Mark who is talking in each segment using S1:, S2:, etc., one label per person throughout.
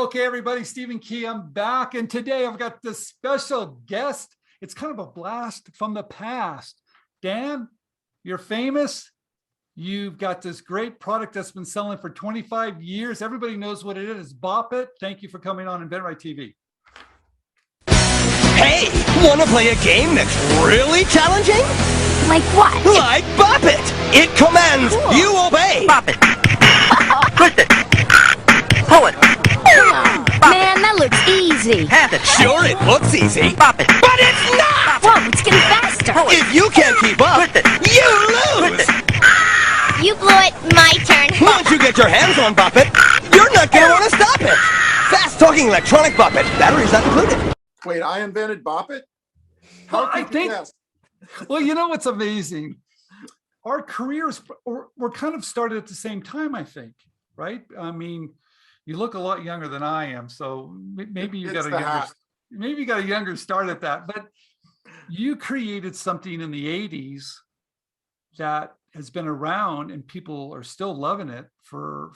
S1: Okay, everybody, Stephen Key, I'm back. And today I've got this special guest. It's kind of a blast from the past. Dan, you're famous. You've got this great product that's been selling for 25 years. Everybody knows what it is. Bop It. Thank you for coming on inventRightTV.
S2: Hey, want to play a game that's really challenging?
S3: Like what?
S2: Like Bop It. It commands, cool. You obey.
S4: Bop it. Twist it. Pull it.
S3: Man, that looks easy.
S4: Half it.
S2: Sure, it looks easy.
S4: Bop it.
S2: But it's not!
S3: Whoa, it's getting faster.
S2: If you can't keep up,
S4: Twist it.
S2: you lose!
S4: Twist it.
S3: You blew it. My turn.
S2: Once you get your hands on Bop It, you're not going to want to stop it. Fast-talking electronic Bop It. Batteries not included.
S5: Wait, I invented Bop It?
S1: Well, I think, well, you know what's amazing? Our careers were kind of started at the same time, I think, right? I mean, you look a lot younger than I am, so maybe you got a younger start at that. But you created something in the 80s that has been around and people are still loving it for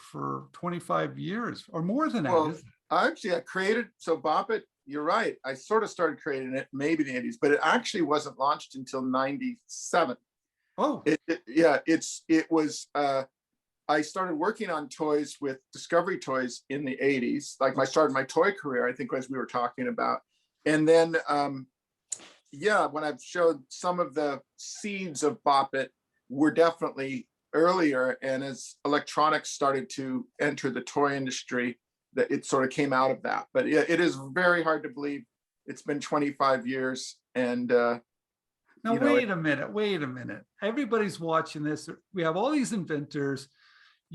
S1: 25 years or more than that.
S5: Well, I created, so Bop It, you're right. I sort of started creating it maybe in the 80s, but it actually wasn't launched until 97.
S1: Oh,
S5: it was, I started working on toys with Discovery Toys in the 80s. Like I started my toy career, I think, as we were talking about. And then, when I've showed some of the seeds of Bop It were definitely earlier. And as electronics started to enter the toy industry, that it sort of came out of that. But yeah, it is very hard to believe it's been 25 years. And
S1: now wait a minute. Everybody's watching this. We have all these inventors.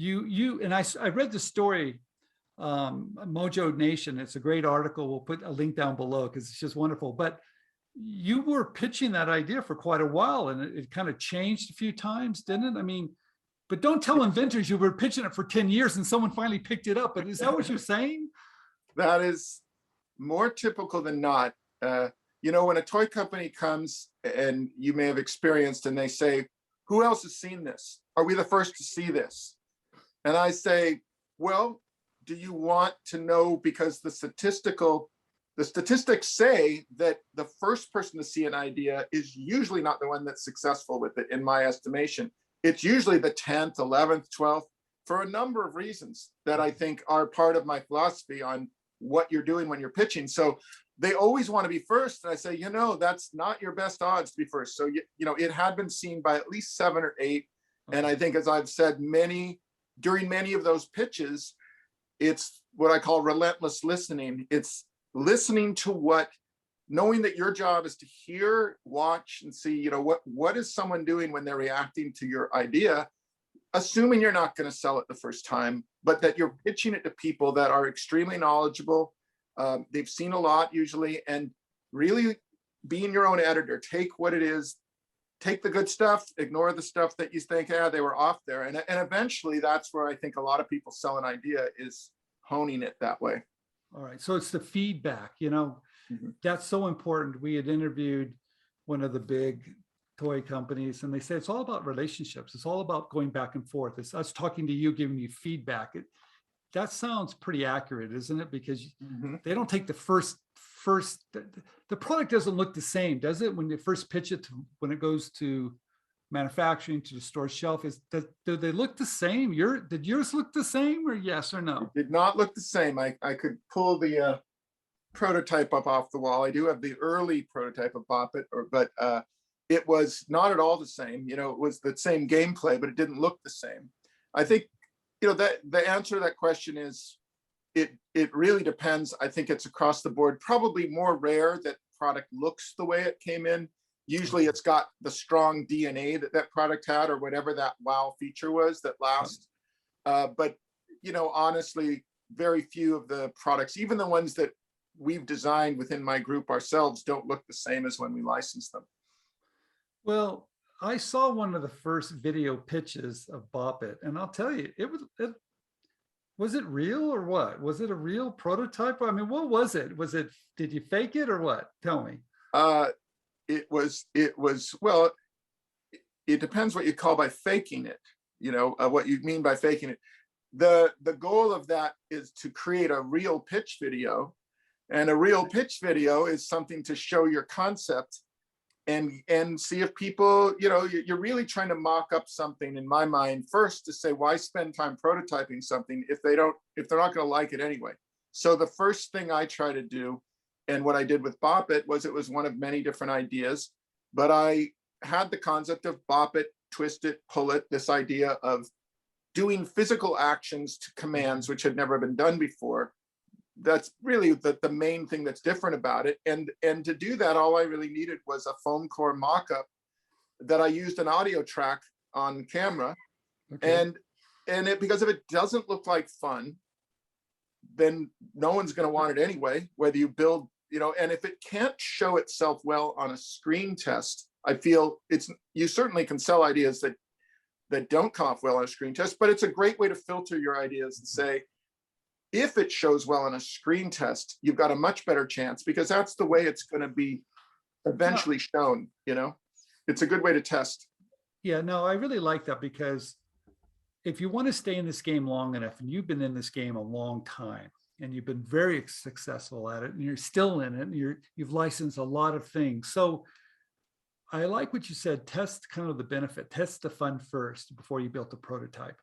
S1: You and I read the story, Mojo Nation. It's a great article. We'll put a link down below because it's just wonderful. But you were pitching that idea for quite a while, and it kind of changed a few times, didn't it? I mean, but don't tell inventors you were pitching it for 10 years and someone finally picked it up. But is that what you're saying?
S5: That is more typical than not. When a toy company comes, and you may have experienced, and they say, who else has seen this? Are we the first to see this? And I say, well, do you want to know? Because the statistics say that the first person to see an idea is usually not the one that's successful with it, in my estimation. It's usually the 10th, 11th, 12th, for a number of reasons that I think are part of my philosophy on what you're doing when you're pitching. So they always want to be first. And I say, that's not your best odds to be first. So, it had been seen by at least 7 or 8. And I think, as I've said, during many of those pitches, it's what I call relentless listening. It's listening to knowing that your job is to hear, watch, and see, what is someone doing when they're reacting to your idea, assuming you're not going to sell it the first time, but that you're pitching it to people that are extremely knowledgeable. They've seen a lot usually, and really being your own editor. Take what it is, take the good stuff, ignore the stuff that you think, they were off there. And eventually that's where I think a lot of people sell an idea, is honing it that way.
S1: All right. So it's the feedback, that's so important. We had interviewed one of the big toy companies, and they said it's all about relationships. It's all about going back and forth. It's us talking to you, giving you feedback. That sounds pretty accurate, isn't it? Because they don't take the first, the product doesn't look the same, does it? When you first pitch it, when it goes to manufacturing, to the store shelf, do they look the same? Did yours look the same, or yes or no?
S5: It did not look the same. I could pull the prototype up off the wall. I do have the early prototype of Bop It, but it was not at all the same. It was the same gameplay, but it didn't look the same. I think, that the answer to that question is, it really depends. I think it's across the board. Probably more rare that product looks the way it came in. Usually it's got the strong DNA that product had, or whatever that wow feature was that last. But, honestly, very few of the products, even the ones that we've designed within my group ourselves, don't look the same as when we license them.
S1: Well, I saw one of the first video pitches of Bop It, and I'll tell you, was it real or what? Was it a real prototype? I mean, what was it? Did you fake it or what? Tell me.
S5: It was, well, it depends what you call by faking it, what you mean by faking it. the goal of that is to create a real pitch video. And a real pitch video is something to show your concept and see if people, you're really trying to mock up something, in my mind, first to say, why spend time prototyping something if they're not going to like it anyway. So the first thing I try to do, and what I did with Bop It, was it was one of many different ideas, but I had the concept of Bop It, twist it, pull it, this idea of doing physical actions to commands, which had never been done before. That's really the main thing that's different about it. And to do that, all I really needed was a foam core mock-up that I used an audio track on camera. Okay. And because if it doesn't look like fun, then no one's going to want it anyway, whether you build, and if it can't show itself well on a screen test, I feel you certainly can sell ideas that don't come off well on a screen test, but it's a great way to filter your ideas and say, if it shows well on a screen test, you've got a much better chance, because that's the way it's going to be eventually shown. It's a good way to test.
S1: Yeah, no, I really like that, because if you want to stay in this game long enough, and you've been in this game a long time, and you've been very successful at it, and you're still in it, and you've licensed a lot of things. So I like what you said, test kind of the benefit, test the fun first before you build the prototype.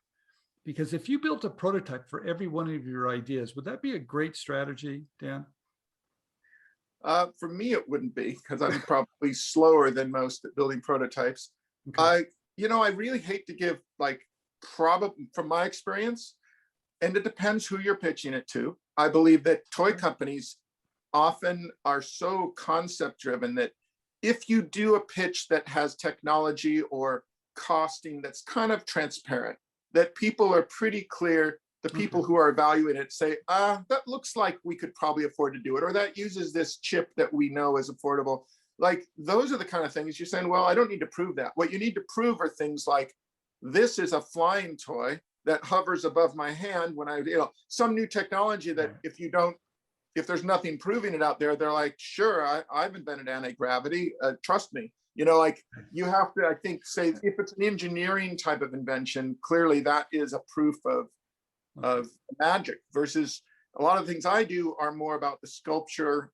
S1: Because if you built a prototype for every one of your ideas, would that be a great strategy, Dan?
S5: For me, it wouldn't be, because I'm probably slower than most at building prototypes. Okay. I really hate to give, probably from my experience, and it depends who you're pitching it to. I believe that toy companies often are so concept driven that if you do a pitch that has technology or costing that's kind of transparent, that people are pretty clear, the people who are evaluating it say, that looks like we could probably afford to do it, or that uses this chip that we know is affordable. Those are the kind of things you're saying, well, I don't need to prove that. What you need to prove are things like, this is a flying toy that hovers above my hand when some new technology that if there's nothing proving it out there, they're like, sure, I've invented anti-gravity, trust me. You have to, I think, say, if it's an engineering type of invention, clearly that is a proof of magic, versus a lot of the things I do are more about the sculpture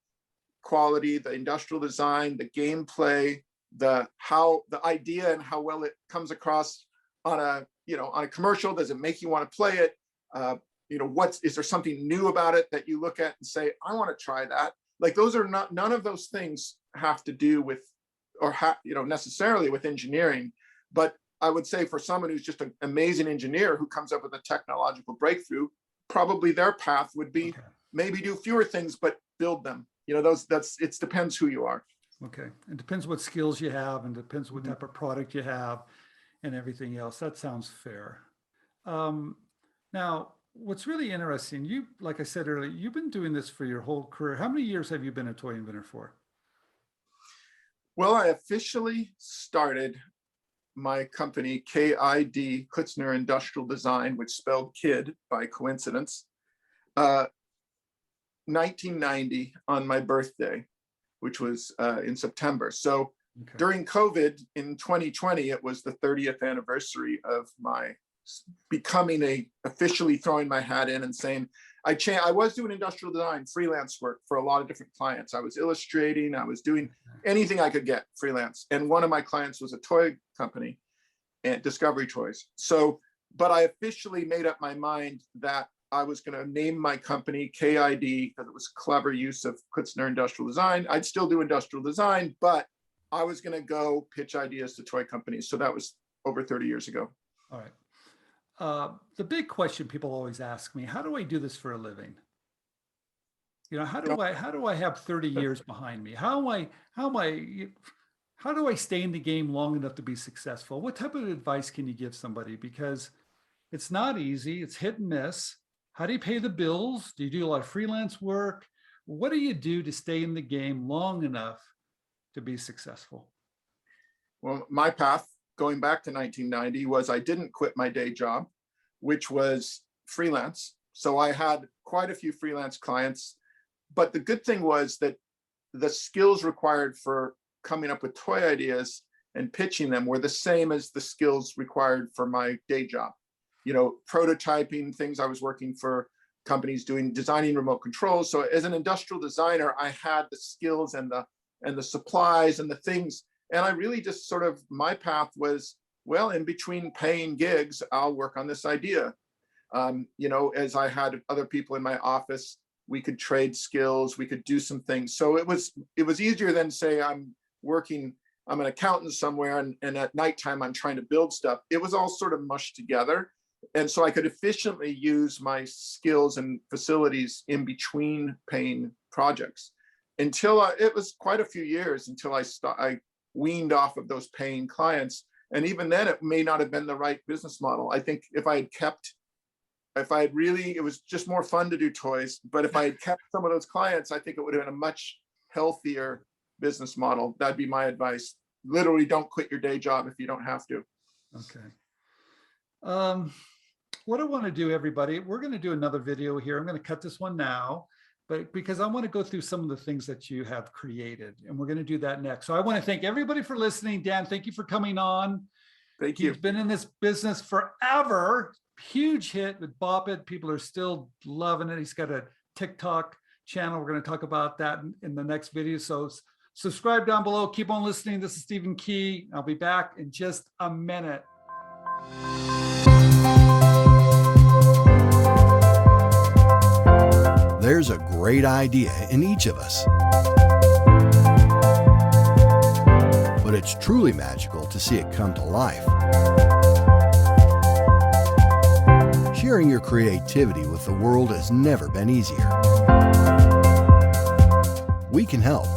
S5: quality, the industrial design, the gameplay, the idea and how well it comes across on a commercial. Does it make you want to play it? Is there something new about it that you look at and say, I want to try that? Those are none of those things have to do with, necessarily with engineering. But I would say for someone who's just an amazing engineer who comes up with a technological breakthrough, probably their path would be maybe do fewer things, but build them. It depends who you are.
S1: Okay. It depends what skills you have, and depends what type of product you have and everything else. That sounds fair. Now, what's really interesting, like I said earlier, you've been doing this for your whole career. How many years have you been a toy inventor for?
S5: Well, I officially started my company, KID, Klitzner Industrial Design, which spelled kid by coincidence, 1990 on my birthday, which was in September. So during COVID in 2020, it was the 30th anniversary of my officially throwing my hat in and saying, I was doing industrial design, freelance work for a lot of different clients. I was illustrating, I was doing anything I could get freelance. And one of my clients was a toy company, and Discovery Toys. But I officially made up my mind that I was going to name my company KID, because it was clever use of Klitzner Industrial Design. I'd still do industrial design, but I was going to go pitch ideas to toy companies. So that was over 30 years ago.
S1: All right. The big question people always ask me, how do I do this for a living? How do I have 30 years behind me? How do I stay in the game long enough to be successful? What type of advice can you give somebody? Because it's not easy. It's hit and miss. How do you pay the bills? Do you do a lot of freelance work? What do you do to stay in the game long enough to be successful?
S5: Well, my path going back to 1990 was I didn't quit my day job, which was freelance. So I had quite a few freelance clients. But the good thing was that the skills required for coming up with toy ideas and pitching them were the same as the skills required for my day job. prototyping things. I was working for companies designing remote controls. So as an industrial designer, I had the skills and the supplies and the things. And I really just my path was, well, in between paying gigs, I'll work on this idea. As I had other people in my office, we could trade skills, we could do some things. So it was easier than say I'm an accountant somewhere and at nighttime I'm trying to build stuff. It was all sort of mushed together. And so I could efficiently use my skills and facilities in between paying projects until it was quite a few years until I weaned off of those paying clients. And even then it may not have been the right business model. I think it was just more fun to do toys, but if I had kept some of those clients, I think it would have been a much healthier business model. That'd be my advice. Literally, don't quit your day job if you don't have to.
S1: Okay. What I want to do, everybody, we're going to do another video here. I'm going to cut this one now, but because I want to go through some of the things that you have created, and we're going to do that next. So I want to thank everybody for listening. Dan, thank you for coming on.
S5: Thank you.
S1: He's been in this business forever. Huge hit with Bop It. People are still loving it. He's got a TikTok channel. We're going to talk about that in the next video. So subscribe down below. Keep on listening. This is Stephen Key. I'll be back in just a minute.
S6: There's a great idea in each of us. But it's truly magical to see it come to life. Sharing your creativity with the world has never been easier. We can help.